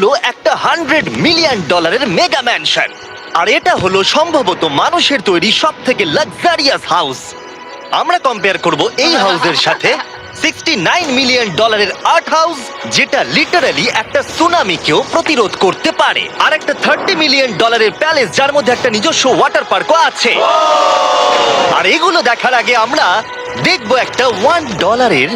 হলো একটা $100 million mega mansion. আর এটা হলো সম্ভবত মানুষের তৈরি সব থেকে লাক্সারিয়াস হাউস। আমরা কম্পেয়ার করব এই হাউসের সাথে $69 মিলিয়ন আর্ট হাউস, যেটা লিটারালি একটা সুনামিকেও প্রতিরোধ করতে পারে, আর একটা $30 মিলিয়ন প্যালেস যার মধ্যে একটা নিজস্ব ওয়াটার পার্কও আছে। আর এগুলো দেখার আগে আমরা দেখবো একটা $1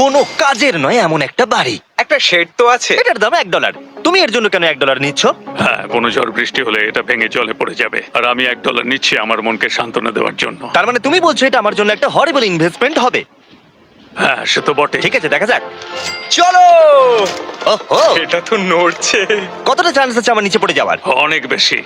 কোনো কাজের নয় এমন একটা বাড়ি। একটা শেড তো আছে। এটার দাম $1। তুমি এর জন্য কেন $1 নিচ্ছ? হ্যাঁ, কোনো ঝড় বৃষ্টি হলে এটা ভেঙে জলে পড়ে যাবে, আর আমি $1 নিচ্ছি আমার মনকে সান্ত্বনা দেওয়ার জন্য। তার মানে তুমি বলছো এটা আমার জন্য একটা হরিবল ইনভেস্টমেন্ট হবে? হ্যাঁ, সে তো বটে। ঠিক আছে, দেখা যাক। চলো। ওহো, এটা তো নড়ছে। কতটা চান্স আছে আমার নিচে পড়ে যাওয়ার? অনেক বেশি।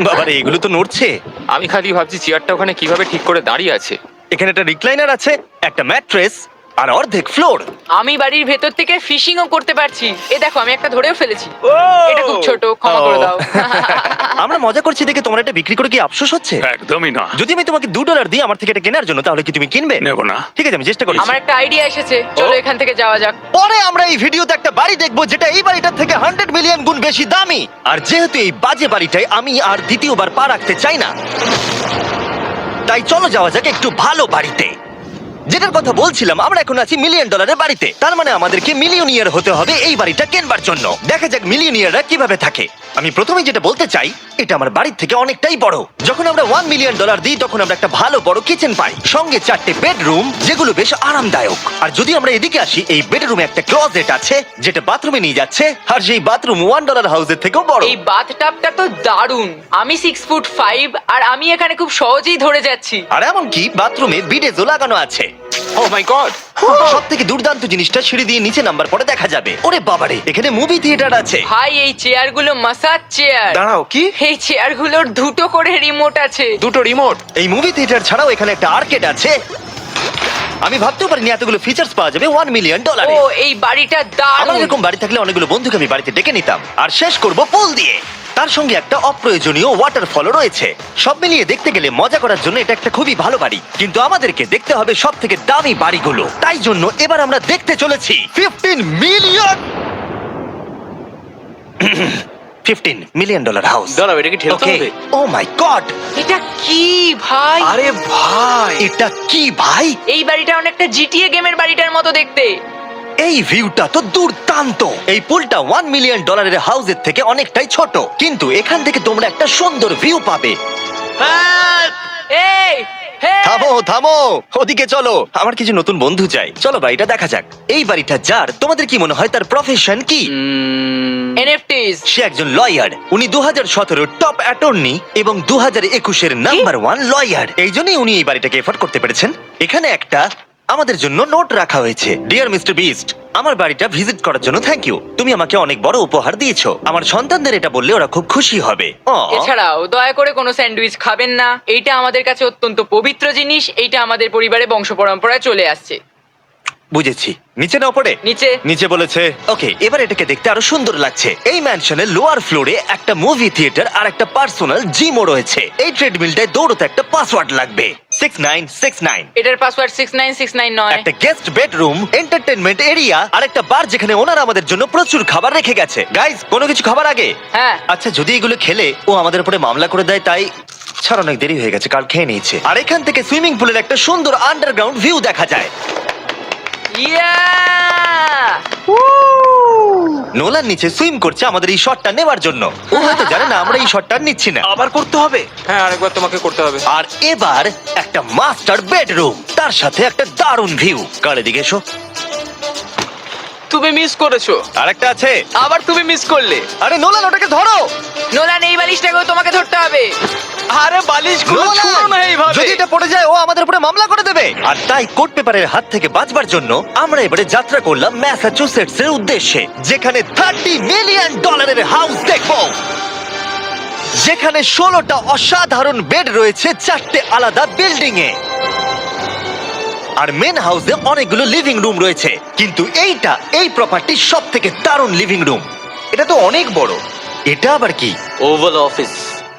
বাবারে, এগুলো তো নড়ছে। আমি খালি ভাবছি চেয়ারটা ওখানে কিভাবে ঠিক করে দাঁড়িয়ে আছে। এখানে একটা রিক্লাইনার আছে, একটা ম্যাট্রেস, আর অর্ধেক ফ্লোর। আমি বাড়ির ভেতর থেকে ফিশিংও করতে পারছি। এ দেখো, আমি একটা ধরেও ফেলেছি। ও! এটা খুব ছোট, ক্ষমা করে দাও। আমরা মজা করছি দেখে তোমার এটা বিক্রি করে কি আফসোস হচ্ছে? একদমই না। যদি আমি তোমাকে $2 দিই আমার থেকে এটা কেনার জন্য, তাহলে কি তুমি কিনবে? নেব না। ঠিক আছে, আমি চেষ্টা করি। আমার একটা আইডিয়া এসেছে, চলো এখান থেকে যাওয়া যাক। পরে আমরা এই ভিডিওতে একটা বাড়ি দেখবো যেটা এই বাড়িটার থেকে 100 মিলিয়ন গুণ বেশি দামি। আর যেহেতু এই বাজে বাড়িটায় আমি আর দ্বিতীয়বার পা রাখতে চাই না, তাই চলো যাওয়া যাক একটু ভালো বাড়িতে। যেটার কথা বলছিলাম, আমরা এখন আছি $1 মিলিয়ন বাড়িতে। তার মানে আমাদেরকে মিলিয়নিয়ার হতে হবে এই বাড়িটা কেনবার জন্য। দেখা যাক মিলিয়নিয়াররা কিভাবে থাকে। আমি প্রথমে যেটা বলতে চাই, এটা আমার বাড়ির থেকে অনেকটাই বড়। যখন আমরা $1 মিলিয়ন দিই তখন আমরা একটা ভালো বড় কিচেন পাই, সঙ্গে 4টে বেডরুম যেগুলো বেশ আরামদায়ক। আর যদি আমরা এদিকে আসি, এই বেডরুমে একটা ক্লোজেট আছে যেটা বাথরুমে নিয়ে যাচ্ছে, আর সেই বাথরুম $1 হাউসের থেকেও বড়। এই বাথটাবটা তো দারুণ। আমি 6'5" আর আমি এখানে খুব সহজেই ধরে যাচ্ছি। আর এমনকি বাথরুমে বিডেজও লাগানো আছে। ও মাই গড! সব থেকে দুর্দান্ত জিনিসটা সিঁড়ি দিয়ে নিচে নাম্বার পরে দেখা যাবে। ওরে বাবারে, এখানে মুভি থিয়েটার আছে। ভাই, এই চেয়ারগুলো মাসাজ চেয়ার। দাঁড়াও, কি? এই চেয়ারগুলোর দুটো করে রিমোট আছে। দুটো রিমোট? এই মুভি থিয়েটার ছাড়াও এখানে একটা আর্কেড আছে। আমি ভাবতেও পারিনি এতগুলো ফিচার্স পাওয়া যাবে $1 মিলিয়ন। ও, এই বাড়িটা আমার দারুণ। এরকম বাড়ি থাকলে অনেকগুলো বন্ধুকে আমি বাড়িতে ডেকে নিতাম। আর শেষ করব পুল দিয়ে। তার সঙ্গে একটা অপ্রয়োজনীয় ওয়াটারফলও রয়েছে। সব মিলিয়ে দেখতে গেলে মজা করার জন্য এটা একটা খুবই ভালো বাড়ি, কিন্তু আমাদেরকে দেখতে হবে সব থেকে দামি বাড়িগুলো। তাই জন্য এবার আমরা দেখতে চলেছি $15 মিলিয়ন হাউস। দাঁড়াও, এটা কি ঠেলতে হবে? ও মাই গড, এটা কি ভাই? আরে ভাই, এটা কি ভাই? এই বাড়িটা অনেকটা জিটিএ গেমের বাড়িটার মতো দেখতে। এই ভিউটা তো দুর্দান্ত। এই পুলটা $1 মিলিয়ন হাউসের থেকে অনেকটাই ছোট, কিন্তু এখান থেকে তোমরা একটা সুন্দর ভিউ পাবে। এই, হে! থামো থামো, ওদিকে চলো। আমার কিছু নতুন বন্ধু চাই, চলো বাড়িটা দেখা যাক। এই বাড়িটা যার, তোমাদের কি মনে হয় তার প্রফেশন কি? NFTs। সে একজন লয়ার। উনি 2017 টপ অ্যাটর্নি এবং 2021 নাম্বার 1 লয়ার। এই জন্যই উনি এই বাড়িটাকে এফোর্ড করতে পেরেছেন। এখানে একটা আমাদের জন্য নোট রাখা হয়েছে। ডিয়ার মিস্টার বিস্ট, আমার বাড়িটা ভিজিট করার জন্য থ্যাংক ইউ। তুমি আমাকে অনেক বড় উপহার দিয়েছো। আমার সন্তানদের এটা বললে ওরা খুব খুশি হবে। এছাড়াও দয়া করে কোনো স্যান্ডউইচ খাবেন না। এইটা আমাদের কাছে অত্যন্ত পবিত্র জিনিস। এইটা আমাদের পরিবারে বংশ পরম্পরায় চলে আসছে। বুঝেছি। নিচে না পড়ে? নিচে। নিচে বলেছে। ওকে, এবার এটাকে দেখতে আরো সুন্দর লাগছে। এই ম্যানশনের লোয়ার ফ্লোরে একটা মুভি থিয়েটার আর একটা পার্সোনাল জিমও রয়েছে। এই ট্রেডমিলটায় দৌড়তে একটা পাসওয়ার্ড লাগবে, 6969। এটার পাসওয়ার্ড 6969 নয়। একটা গেস্ট বেডরুম, এন্টারটেইনমেন্ট এরিয়া আর একটা বার যেখানে ওনারা আমাদের জন্য প্রচুর খাবার রেখে গেছে। গাইস, কোনো কিছু খাবার আগে? হ্যাঁ। আচ্ছা, যদি এগুলো খেলে ও আমাদের উপরে মামলা করে দেয়, তাই ছাড়, অনেক দেরি হয়ে গেছে, কাল খেয়ে নিয়েছে। আর এখান থেকে সুইমিং পুলের একটা সুন্দর আন্ডারগ্রাউন্ড ভিউ দেখা যায়। ইয়া! নোলান নিচে সুইম করছে আমাদের এই শটটা নেবার জন্য। ও হয়তো জানে না আমরা এই শটটা নিচ্ছি না। আবার করতে হবে? হ্যাঁ, আরেকবার তোমাকে করতে হবে। আর এবার একটা মাস্টার বেডরুম, তার সাথে একটা দারুণ ভিউ। কার এদিকে এসো। তুমি মিস করেছো। আর একটা আছে। আবার তুমি মিস করলে। আরে নোলান, ওটাকে ধরো। নোলান, এই বালিশটাকেও তোমাকে ধরতে হবে। আরে বালিশগুলো নোলান, ছুঁড়ো না এইভাবে। যদি এটা পড়ে যায় ও আমাদের উপরে মামলা করে দেবে। আর তাই কোর্ট পেপারের হাত থেকে বাঁচবার জন্য আমরা এবারে যাত্রা করলাম ম্যাসাচুসেটস এর উদ্দেশ্যে, যেখানে $30 মিলিয়ন হাউস দেখবো, যেখানে 16টা অসাধারণ বেড রয়েছে 4টে আলাদা বিল্ডিং এ। আর মেন হাউসে অনেকগুলো লিভিং রুম রয়েছে, কিন্তু এইটা এই প্রপার্টির সব থেকে দারুণ লিভিং রুম। এটা তো অনেক বড়। এটা আবার কি? Oval office.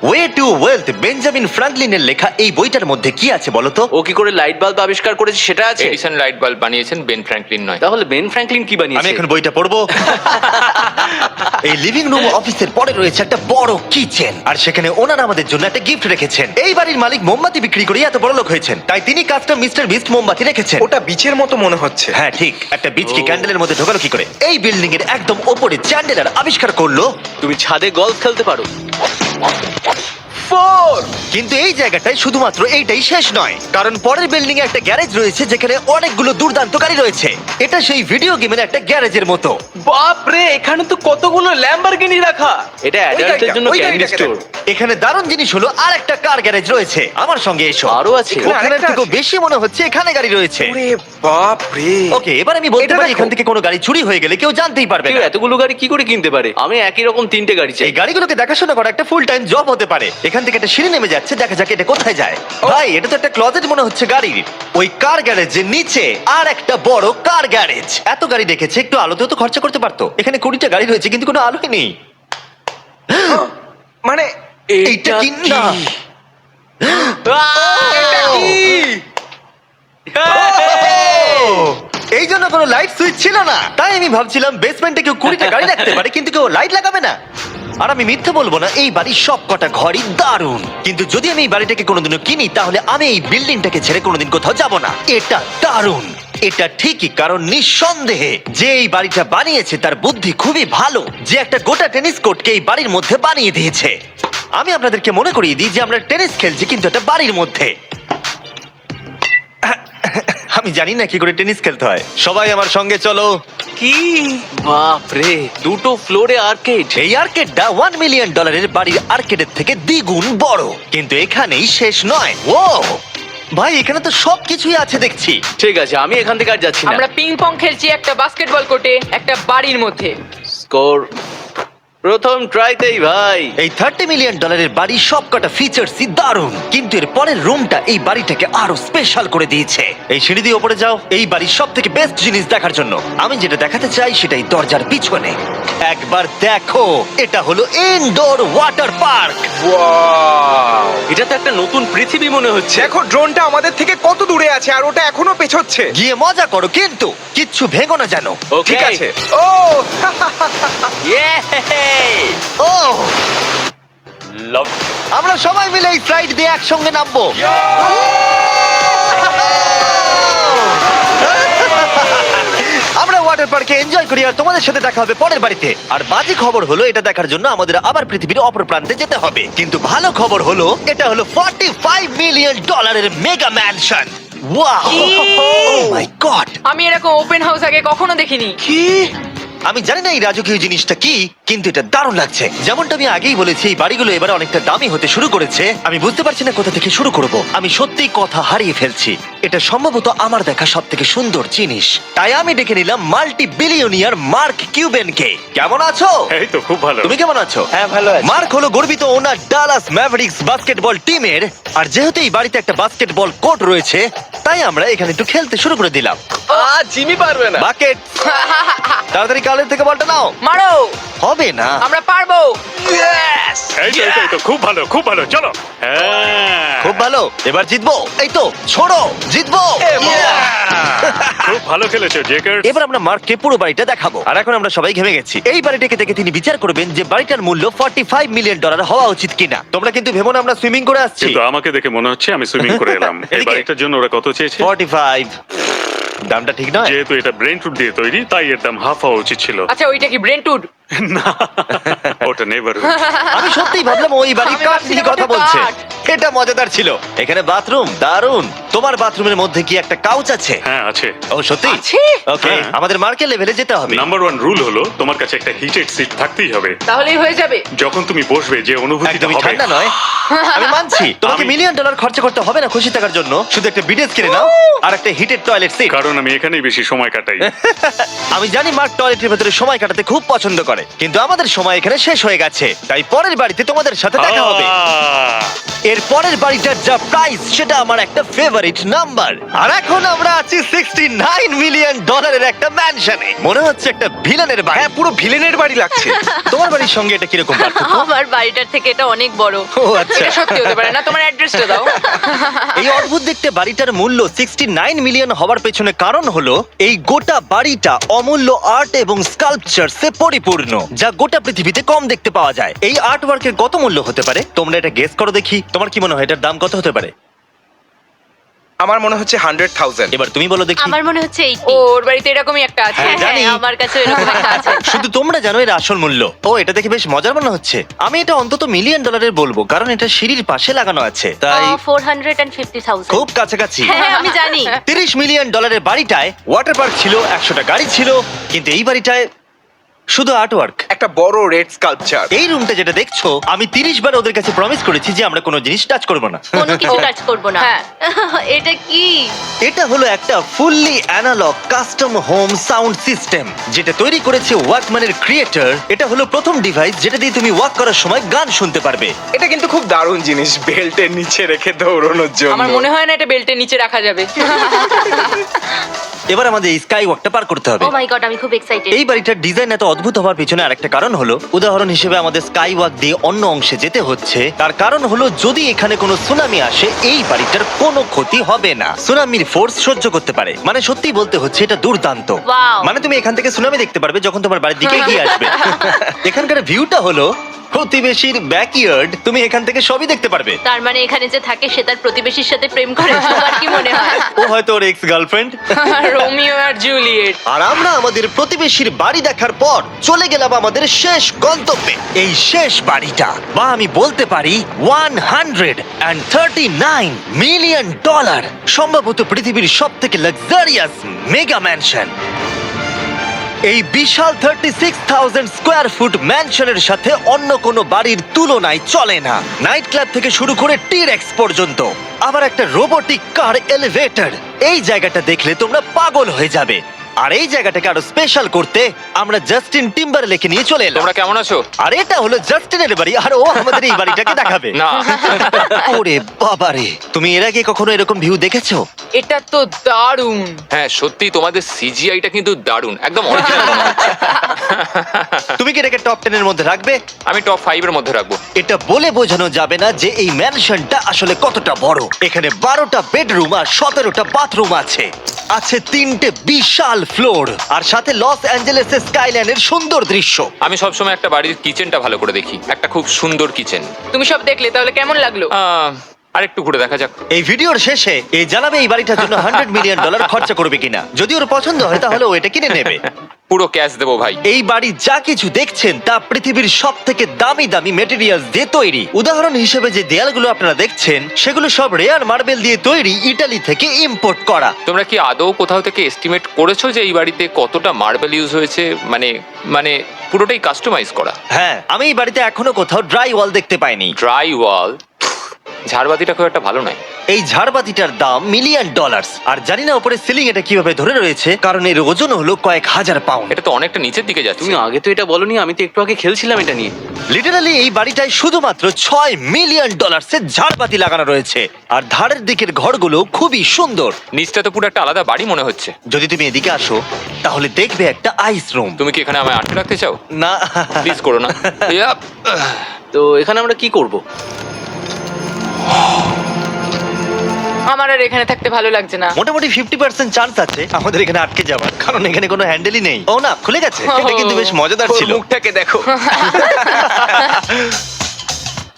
Way to wealth Benjamin ফ্রাঙ্কলিনের লেখা এই বইটার মধ্যে কি আছে বলো তো? ও কি করে লাইট বাল্ব আবিষ্কার করেছে সেটা আছে? এডিসন লাইট বাল্ব বানিয়েছেন, বেন ফ্র্যাঙ্কলিন নয়। তাহলে বেন ফ্র্যাঙ্কলিন কি আমি বানিয়েছে? এখন বইটা পড়বো। এই লিভিং রুম অফিসের পরে রয়েছে একটা বড় কিচেন, আর সেখানে ওনারা আমাদের জন্য একটা গিফট রেখেছেন। এই বাড়ির মালিক মোমবাতি বিক্রি করে এত বড় লোক হয়েছেন, তাই তিনি কাস্টম মিস্টার বিস্ট মোমবাতি রেখেছেন। ওটা বিচের মতো মনে হচ্ছে। হ্যাঁ ঠিক, একটা বীজকে ক্যান্ডেলের মধ্যে ঢোকালো কি করে? এই বিল্ডিং এর একদম ওপরে চ্যান্ডেলার আবিষ্কার করলো। তুমি ছাদে গলফ খেলতে পারো। কিন্তু এই জায়গাটায় শুধুমাত্র এইটাই শেষ নয়, কারণ পরের বিল্ডিং এ একটা গ্যারেজ রয়েছে যেখানে অনেকগুলো দুর্দান্ত গাড়ি রয়েছে। এটা সেই ভিডিও গেমের একটা গ্যারেজের মতো। বাপ রে, এখানে তো কতগুলো ল্যাম্বরগিনি রাখা। এটা অ্যাডাল্টদের জন্য ওই ক্যান্ডি গাড়িটাকে স্টোর। এখানে দারুণ জিনিস হলো আর একটা কার গ্যারেজ রয়েছে। আমার সঙ্গে এসো। আরো আছে? এখানে ওখানের আরেকটা থেকেও আছে? বেশি মনে হচ্ছে এখানে গাড়ি রয়েছে। ওরে বাপ রে। ওকে, এবার আমি বলতে এটা পারি দেখো। এখান থেকে কোনো গাড়ি চুরি হয়ে গেলে কেউ জানতেই পারবে কেউ না। এতগুলো গাড়ি কি করে কিনতে পারে? আমি একই রকম 3টে গাড়ি চাই। এই গাড়িগুলোকে দেখাশোনা করা একটা ফুল টাইম জব হতে পারে। এখান থেকে একটা সিঁড়ি নেমে যাচ্ছে, দেখা যাক এটা কোথায় যায়। ভাই, এটা তো একটা ক্লজেট মনে হচ্ছে গাড়ির। ওই কার গ্যারেজের নিচে আর একটা বড় কার গ্যারেজ। এত গাড়ি রেখেছে, একটু আলোতেও তো খরচা করতে পারতো। এখানে 20টা গাড়ি রয়েছে কিন্তু কোনো আলোই নেই। মানে এইটা কি না? এটা কি? এই জন্য কোনো লাইট সুইচ ছিল না, তাই আমি ভাবছিলাম বেসমেন্টে কেউ 20টা গাড়ি রাখতে পারে কিন্তু কেউ লাইট লাগাবে না। আর আমি মিথ্যে বলবো না, এই বাড়ির সব কটা ঘরই দারুণ। কিন্তু যদি আমি এই বাড়িটাকে কোনোদিনও কিনি, তাহলে আমি এই বিল্ডিংটাকে ছেড়ে কোনোদিন কোথাও যাব না। এটা দারুণ। এটা ঠিকই, কারণ নিঃসন্দেহে যে এই বাড়িটা বানিয়েছে তার বুদ্ধি খুবই ভালো, যে একটা গোটা টেনিস কোর্টকে এই বাড়ির মধ্যে বানিয়ে দিয়েছে। আমি আপনাদেরকে মনে করিয়ে দিই যে আমরা টেনিস খেলছি কিন্তু একটা বাড়ির মধ্যে। আমি জানি না কি করে টেনিস খেলতে হয়। সবাই আমার সঙ্গে চলো। কি বাপ রে, 2টো ফ্লোরে আর্কেড। এই আর্কেডটা $1 মিলিয়ন বাড়ির আর্কেডের থেকে দ্বিগুণ বড়। কিন্তু এখানেই শেষ নয়। ও ভাই, এখানে তো সবকিছুই আছে দেখছি। ঠিক আছে, আমি এখান থেকে আর যাচ্ছি না। আমরা পিং পং খেলছি একটা বাস্কেটবল কোর্টে, একটা বাড়ির মধ্যে। স্কোর প্রথম ট্রাইতেই ভাই। এই $30 মিলিয়ন বাড়ির সবকটা ফিচার্সই দারুণ, কিন্তু এর পরের রুমটা এই বাড়িটাকে আরো স্পেশাল করে দিয়েছে। এই সিঁড়ি দিয়ে উপরে যাও এই বাড়ির সব থেকে বেস্ট জিনিস দেখার জন্য। আমি যেটা দেখাতে চাই সেটাই দরজার পিছনে। একবার দেখো, এটা হলো ইনডোর ওয়াটার পার্ক। ওয়াও! এটা তো একটা নতুন পৃথিবী মনে হচ্ছে। দেখো ড্রোনটা আমাদের থেকে কত দূরে আছে আর ওটা এখনো পেছোচ্ছে। গিয়ে মজা করো, কিন্তু কিচ্ছু ভেঙো না জানো। ওকে, ঠিক আছে। ও ও আমরা সবাই মিলে এই ফ্লাইট দিয়ে একসঙ্গে নামবো। আমরা ওয়াটার পার্কে এনজয় করি, আর তোমাদের সাথে দেখা হবে পরের বাড়িতে। আর বাজে খবর হলো, এটা দেখার জন্য আমাদের আবার পৃথিবীর অপর প্রান্তে যেতে হবে। কিন্তু ভালো খবর হলো, এটা হলো $45 মিলিয়ন মেগা ম্যানশন। ওয়াও, ও মাই গড! আমি এরকম ওপেন হাউস আগে কখনো দেখিনি। কি? আমি জানি না এই রাজকীয় জিনিসটা কি, কিন্তু এটা দারুণ লাগছে। যেমনটা আমি আগেই বলেছি, এই বাড়িগুলো এবারে অনেকটা দামি হতে শুরু করেছে। আমি বুঝতে পারছি না কোথা থেকে শুরু করব। আমি সত্যিই কথা হারিয়ে ফেলছি। এটা সম্ভবত আমার দেখা সব থেকে সুন্দর জিনিস। তাই আমি ডেকে নিলাম মাল্টি বিলিয়নিয়ার মার্ক কিউবেনকে। কেমন আছো? এই তো খুব ভালো। তুমি কেমন আছো? হ্যাঁ, ভালো আছি। মার্ক হলো গর্বিত ওনার ডালাস ম্যাভরিক্স বাস্কেটবল টিমের। আর যেহেতু এই বাড়িতে একটা বাস্কেটবল কোর্ট রয়েছে, তাই আমরা এখানে একটু খেলতে শুরু করে দিলাম। জিমি পারবে না। বাকেট, তাড়াতাড়ি কালের থেকে বলটা নাও। মারো, হবে না। আমরা পারবো। এই তো খুব ভালো, খুব ভালো, চলো। হ্যাঁ, খুব ভালো, এবার জিতবো। এই তো ছোড়ো, জিতবো। খুব ভালো খেলেছো জেকার। এবার আমরা মার্ককে পুরো বাড়িটা দেখাবো। আর এখন আমরা সবাই ঘেমে গেছি। এই বাড়িটাকে দেখে তিনি বিচার করবেন যে বাড়িটার মূল্য $45 মিলিয়ন হওয়া উচিত কিনা। তোমরা কিন্তু ভেবো না আমরা সুইমিং করে আসছি। কিন্তু আমাকে দেখে মনে হচ্ছে আমি সুইমিং করে এলাম। এই এদিকে। বাড়িটার জন্য ওরা কত চেয়েছে? 45। দামটা ঠিক নয়। যেহেতু এটা ব্রেন ফুড দিয়ে তৈরি, তাই এর দাম হাফ হওয়া উচিত ছিল। আচ্ছা, ওইটা কি ব্রেন্টউড? না, ওটা নেভার। আমি সত্যিই ভাবলাম ওই বাড়ির আমি কাঠ নিয়ে ভাবছিলাম কথা ওটা বলছে। কাঠ। এটা মজাদার ছিল। এখানে বাথরুম দারুণ। তোমার বাথরুমের মধ্যে কি একটা কাউচ আছে? হ্যাঁ আছে। ও সত্যি? আছে? ওকে, হ্যাঁ। আমাদের মার্কেট লেভেলে যেতে হবে। নাম্বার 1 রুল হলো তোমার কাছে একটা হিটেড সিট থাকতেই হবে। তাহলেই হয়ে যাবে। যখন তুমি বসবে যে অনুভূতিটা একদমই হবে। ঠান্ডা নয়। আমি মানছি তোমাকে আমি- $1 মিলিয়ন খরচা করতে হবে না খুশি থাকার জন্য। শুধু একটা বিডেস কিনে নাও আর একটা হিটেড টয়লেট সিট। কারণ আমি এখানেই বেশি সময় কাটাই। আমি জানি মার্ক টয়লেটের ভেতরে সময় কাটাতে খুব পছন্দ করে, কিন্তু আমাদের সময় এখানে শেষ হয়ে গেছে। তাই পরের বাড়িতে তোমাদের সাথে দেখা হবে। এর পরের বাড়িটার যা প্রাইস সেটা আমার একটা ফেভারিট। Favourite number. আর এখন আমরা আছি $69 মিলিয়ন একটা ম্যানশনে। মনে হচ্ছে একটা ভিলেনের বাড়ি। হ্যাঁ, পুরো ভিলেনের বাড়ি লাগছে। তোমার বাড়ির সঙ্গে এটা কিরকম পার্থক্য? আমার বাড়িটার থেকে এটা অনেক বড়। ও আচ্ছা। এটা সত্যি হতে পারে না, তোমার অ্যাড্রেসটা দাও। এই অদ্ভুত দেখতে বাড়িটার মূল্য 69 মিলিয়ন হওয়ার পেছনে কারণ হলো এই গোটা বাড়িটা অমূল্য আর্ট এবং স্কাল্পচারসে পরিপূর্ণ, যা গোটা পৃথিবীতে কম দেখতে পাওয়া যায়। এই আর্ট ওয়ার্কের কত মূল্য হতে পারে তোমরা এটা গেস করো দেখি। তোমার কি মনে হয় এটার দাম কত হতে পারে? আমার মনে হচ্ছে 100,000। এবার তুমি বলো দেখি। আমার মনে হচ্ছে এই ওর বাড়িতে এরকমই একটা আছে। হ্যাঁ, জানি। আমার কাছে এরকম একটা আছে। শুধু তোমরা জানো এর আসল মূল্য। ও, এটা দেখে বেশ মজার মনে হচ্ছে। আমি এটা অন্তত মিলিয়ন ডলারের বলবো, কারণ এটা সিঁড়ির পাশে লাগানো আছে, তাই 450,000। খুব কাছাকাছি। হ্যাঁ, আমি জানি। $30 মিলিয়ন বাড়িটায় ওয়াটার পার্ক ছিল, 100টা গাড়ি ছিল, কিন্তু এই বাড়িটায় শুধু আর্টওয়ার্ক। একটা বড় রেড স্কাল্পচার। এই রুমটা যেটা দেখছো, আমি 30 বার ওদের কাছে প্রমিস করেছি যে আমরা কোনো জিনিস টাচ করবো না। কোনো কিছু টাচ করব না। হ্যাঁ। এটা কি? এটা হলো একটা fully analog custom home sound system, যেটা তৈরি করেছে ওয়াকম্যানের ক্রিয়েটর। এটা হলো প্রথম ডিভাইস যেটা দিয়ে তুমি ওয়াক করার সময় গান শুনতে পারবে। এটা কিন্তু খুব দারুণ জিনিস, বেল্টের নিচে রেখে দৌড়ানোর জন্য। আমার মনে হয় না এটা বেল্টের নিচে রাখা যাবে। এবার আমাদের এই স্কাই ওয়াকটা পার করতে হবে। ও মাই গড, আমি খুব এক্সাইটেড। এই বাড়িটার ডিজাইন এত অদ্ভুত হওয়ার পিছনে আরেকটা কারণ হলো, উদাহরণ হিসেবে আমাদের স্কাই ওয়াক দিয়ে অন্য অংশে যেতে হচ্ছে। তার কারণ হলো যদি এখানে কোনো সুনামি আসে এই বাড়িটার কোনো ক্ষতি হবে না। সুনামির ফোর্স সহ্য করতে পারে। মানে সত্যি বলতে হচ্ছে এটা দুর্দান্ত। Wow. মানে তুমি এখান থেকে সুনামি দেখতে পারবে যখন তোমার বাড়ির দিকে এগিয়ে আসবে। এখানকার ভিউটা হলো প্রতিবেশীর ব্যাকইয়ার্ড। তুমি এখান থেকে সবই দেখতে পারবে। তার মানে এখানে যে থাকে সে তার প্রতিবেশীর সাথে প্রেম করে, তোমার কি মনে হয়? ও হয়তো ওর এক্স গার্লফ্রেন্ড। রোমিও আর জুলিয়েট। আর আমরা আমাদের প্রতিবেশীর বাড়ি দেখার পর চলে গেলাম আমাদের শেষ গন্তব্যে। এই শেষ বাড়িটা, বা আমি বলতে পারি $139 মিলিয়ন, সম্ভবত পৃথিবীর সব থেকে লাক্সারিয়াস মেগা ম্যানশন। এই বিশাল 36,000 স্কোয়ার ফুট ম্যানশনের সাথে অন্য কোনো বাড়ির তুলনায় চলে না। নাইট ক্লাব থেকে শুরু করে টিরেক্স পর্যন্ত, আবার একটা রোবোটিক কার এলিভেটর। এই জায়গাটা দেখলে তোমরা পাগল হয়ে যাবে। আর এই জায়গাটাকে আরো স্পেশাল করতে আমরা জাস্টিন টিম্বারলেকে নিয়ে চলে এলাম। তোমরা কেমন আছো? আর এটা হলো জাস্টিনের বাড়ি, আর ও আমাদের এই বাড়িটাকে দেখাবে। না। ওরে বাবারে, তুমি এর আগে কখনো এরকম ভিউ দেখেছো? এটা তো দারুণ। হ্যাঁ সত্যি তোমাদের সিজিআইটা কিন্তু দারুণ, একদম অরিজিনাল মনে হচ্ছে। তুমি কি এটাকে টপ 10 এর মধ্যে রাখবে? আমি টপ 5 এর মধ্যে রাখবো। এটা বলে বোঝানো যাবে না যে এই ম্যানশনটা আসলে কতটা বড়। এখানে 12টা বেডরুম আর 17টা বাথরুম আছে। আছে 3টে বিশাল ফ্লোর, আর সাথে লস অ্যাঞ্জেলেসের স্কাইলাইনের সুন্দর দৃশ্য। আমি সবসময় একটা বাড়ির কিচেনটা ভালো করে দেখি, একটা খুব সুন্দর কিচেন। তুমি সব দেখলে, তাহলে কেমন লাগলো? আরেকটু ঘুরে দেখা যাক। এই ভিডিওর শেষে এই জানাবে এই বাড়িটার জন্য $100 মিলিয়ন খরচা করবে কিনা। যদি ওর পছন্দ হয় তাহলে ও এটা কিনে নেবে। পুরো ক্যাশ দেবো ভাই। এই বাড়ি যা কিছু দেখছেন তা পৃথিবীর সব থেকে দামি দামি মেটেরিয়ালস দিয়ে তৈরি। উদাহরণ হিসেবে যে দেয়ালগুলো আপনারা দেখছেন সেগুলো সব রেয়ার মার্বেল দিয়ে তৈরি, ইতালি থেকে ইম্পোর্ট করা। তোমরা কি আদৌ কোথাও থেকে এস্টিমেট করেছো যে এই বাড়িতে কতটা মার্বেল ইউজ হয়েছে? মানে পুরোটাই কাস্টমাইজ করা। হ্যাঁ, আমি এই বাড়িতে এখনো কোথাও ড্রাই ওয়াল দেখতে পাইনি। ড্রাই ওয়াল? ঝাড়বাতিটা খুব একটা ভালো নয়। এই ঝাড়বাতিটার দাম $1 মিলিয়ন। আর জানি না উপরে সিলিং এটা কিভাবে ধরে রয়েছে, কারণ এর ওজন হলো কয়েক হাজার পাউন্ড। এটা তো অনেকটা নিচের দিকে যাচ্ছে। তুমি আগে তো এটা বলনি, আমি তো একটু আগে খেলছিলাম এটা নিয়ে। লিটারালি এই বাড়িটায় শুধুমাত্র $6 মিলিয়ন ঝাড়বাতি লাগানো রয়েছে। আর ধারের দিকের ঘরগুলো খুবই সুন্দর। নিচটা তো পুরো একটা আলাদা বাড়ি মনে হচ্ছে। যদি তুমি এদিকে আসো তাহলে দেখবে একটা আইস রুম। তুমি কি এখানে আমায় আটকে রাখতে চাও? না, প্লিজ করো না। ইয়াপ। তো এখানে আমরা কি করব? আমার আর এখানে থাকতে ভালো লাগছে না। মোটামুটি 50% চান্স আছে আমাদের এখানে আটকে যাওয়ার, কারণ এখানে কোনো হ্যান্ডেলই নেই। ও না, খুলে গেছে। এটা কিন্তু বেশ মজাদার ওর ছিল। মুখটাকে দেখো।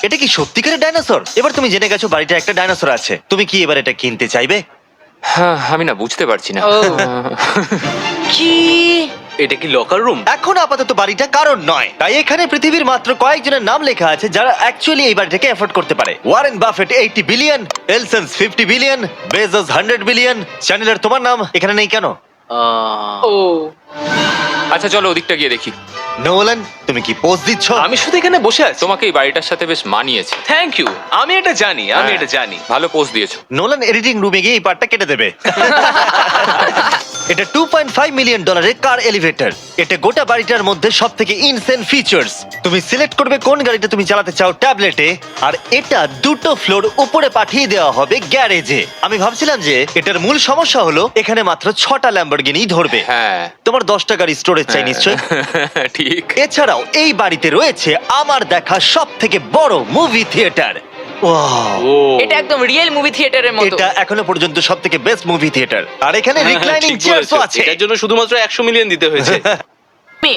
এটা কি সত্যিকারের ডাইনোসর? এবার তুমি জেনে গেছো বাড়িটা একটা ডাইনোসর আছে। তুমি কি এবার এটা কিনতে চাইবে? হ্যাঁ, আমি না বুঝতে পারছি না। ও। কি? এটা কি লকার রুম? এখন আপাতত বাড়িটা কারণ নয়, তাই এখানে পৃথিবীর মাত্র কয়েকজনের নাম লেখা আছে যারা অ্যাকচুয়ালি এই বাড়িটাকে এফোর্ড করতে পারে। Warren Buffett 80 billion, এলসন্স 50 billion, Bezos 100 billion. চ্যানেলের তোমার নাম এখানে নেই কেন? ও। আচ্ছা চলো ওদিকটা গিয়ে দেখি। নোলান তুমি কি পোজ দিচ্ছ? আমি শুধু এখানে বসে আছি। তোমাকে এই বাড়িটার সাথে বেশ মানিয়েছে। থ্যাংক ইউ, আমি এটা জানি, আমি হ্যাঁ, এটা জানি। ভালো পোস্ট দিয়েছো। নোলান এডিটিং রুমে গিয়ে এই পার্টটা কেটে দেবে। এটা $2.5 মিলিয়ন কার এলিভেটর। এটা গোটা বাড়িটার মধ্যে সব থেকে ইনসেন ফিচার্স। তুমি সিলেক্ট করবে কোন গাড়িটা তুমি চালাতে চাও ট্যাবলেটে, আর এটা 2টো ফ্লোর উপরে পাঠিয়ে দেওয়া হবে গ্যারেজে। আমি ভাবছিলাম যে এটার মূল সমস্যা হলো এখানে মাত্র 6টা ল্যাম্বরগিনি ধরবে। হ্যাঁ। তোমার 10টা গাড়ি স্টোরেজ চাই নিশ্চয়ই। ঠিক। এছাড়াও এই বাড়িতে রয়েছে আমার দেখা সব থেকে বড় মুভি থিয়েটার। ও এটা একদম রিয়েল মুভি থিয়েটারের মতো। এটা এখনো পর্যন্ত সব থেকে বেস্ট মুভি থিয়েটার। আর এখানে রিক্লাইনিং ঠিক চেয়ারও বলেছো। আছে। এটার জন্য শুধুমাত্র 100 মিলিয়ন দিতে হয়েছে।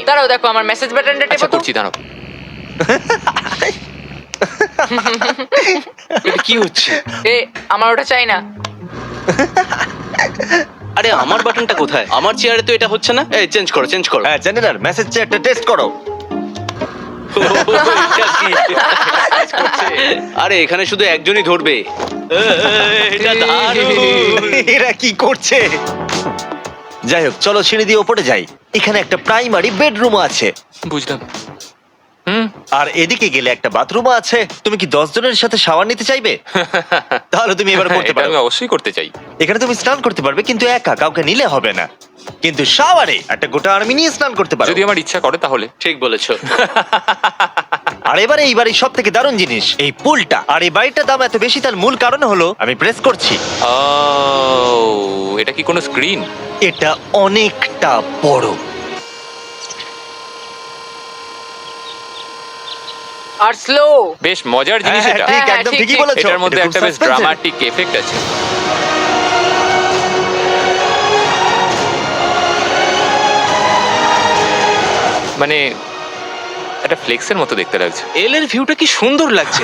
দাঁড়াও, দেখো আমার মেসেজ বাটনটা আচ্ছা, টেপো তো। করছি, দাঁড়াও। এটা কি হচ্ছে? এ আমার ওটা চাই না। আরে আমার বাটনটা কোথায়? আমার চেয়ারে তো এটা হচ্ছে না। এই চেঞ্জ করো, চেঞ্জ করো। হ্যাঁ জেনারেল মেসেজ চেয়ারটা টেস্ট করো। এটা কি? আরে এখানে শুধু একজনই ধরবে। এটা দারুণ। এরা কি করছে? যাই হোক, চলো সিঁড়ি দিয়ে উপরে যাই। এখানে একটা প্রাইমারি বেডরুম আছে, বুঝলাম। হুম। আর এদিকে গেলে একটা বাথরুমও আছে। তুমি কি 10 জনের সাথে শাওয়ার নিতে চাইবে? তাহলে তুমি এবার করতে এটা পারো। আমি অবশ্যই করতে চাই। এখানে তুমি স্নান করতে পারবে, কিন্তু একা, কাউকে নিলে হবে না। কিন্তু শাওয়ারে একটা গোটা আর্মি নিয়ে স্নান করতে পারো। যদি আমার ইচ্ছা করে তাহলে। ঠিক বলেছো। আর এবারে এই বাড়ির সব থেকে দারুণ জিনিস এই পুলটা। আর এই বাড়িটার দাম এত বেশি তার মূল কারণ হলো, আমি প্রেস করছি, ও, এটা কি কোনো স্ক্রিন? এটা অনেকটা বড়। আর স্লো। বেশ মজার জিনিস হ্যাঁ, এটা। ঠিক, হ্যাঁ, একদম ঠিক, ঠিকই ঠিক। বলেছো। এটার মধ্যে এটা খুব একটা বেশ suspense-এর। ড্রামাটিক এফেক্ট আছে। মানে একটা ফ্লেক্সের মতো দেখতে লাগছে। এল এর ভিউটা কি সুন্দর লাগছে।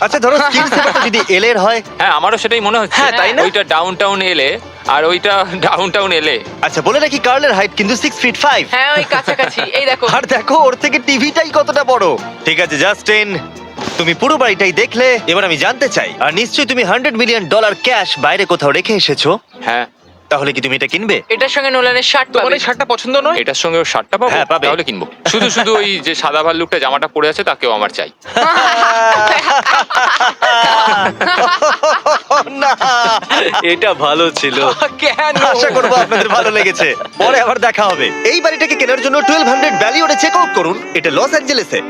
আচ্ছা ধরো স্ক্রিন সেভারটা যদি এল এর হয়। হ্যাঁ, আমারও সেটাই মনে হচ্ছে। হ্যাঁ, তাই না? ওইটা ডাউনটাউন এলে আর ওইটা ডাউনটাউন এলে। আচ্ছা বলে রাখি, কার্লের হাইট কিন্তু 6'5". হ্যাঁ ওই কাছাকাছি। এই দেখো। আর দেখো ওর থেকে টিভিটাই কতটা বড়। ঠিক আছে জাস্টিন, তুমি পুরো বাড়িটাই দেখলে। এবার আমি জানতে চাই, আর নিশ্চয়ই তুমি $100 মিলিয়ন ক্যাশ বাইরে কোথাও রেখে এসেছো, হ্যাঁ, তাহলে কি তুমি এটা কিনবে? এটার সঙ্গে নোলানের শার্ট তোমার পাবে। এই শার্টটা পছন্দ নয়? এটার সঙ্গে ওর শার্টটা পাবো? হ্যাঁ, পাবে। তাহলে কিনবো। শুধু শুধু ওই যে সাদা ভাল্লুকটা জামাটা পরে আছে তাকেও আমার চাই। না, এটা ভালো ছিল। কেন? আশা করবো আপনাদের ভালো লেগেছে। পরে আবার দেখা হবে। এই বাড়িটাকে কেনার জন্য 1200 ভ্যালিওরে চেক আউট করুন। এটা লস অ্যাঞ্জেলেসে।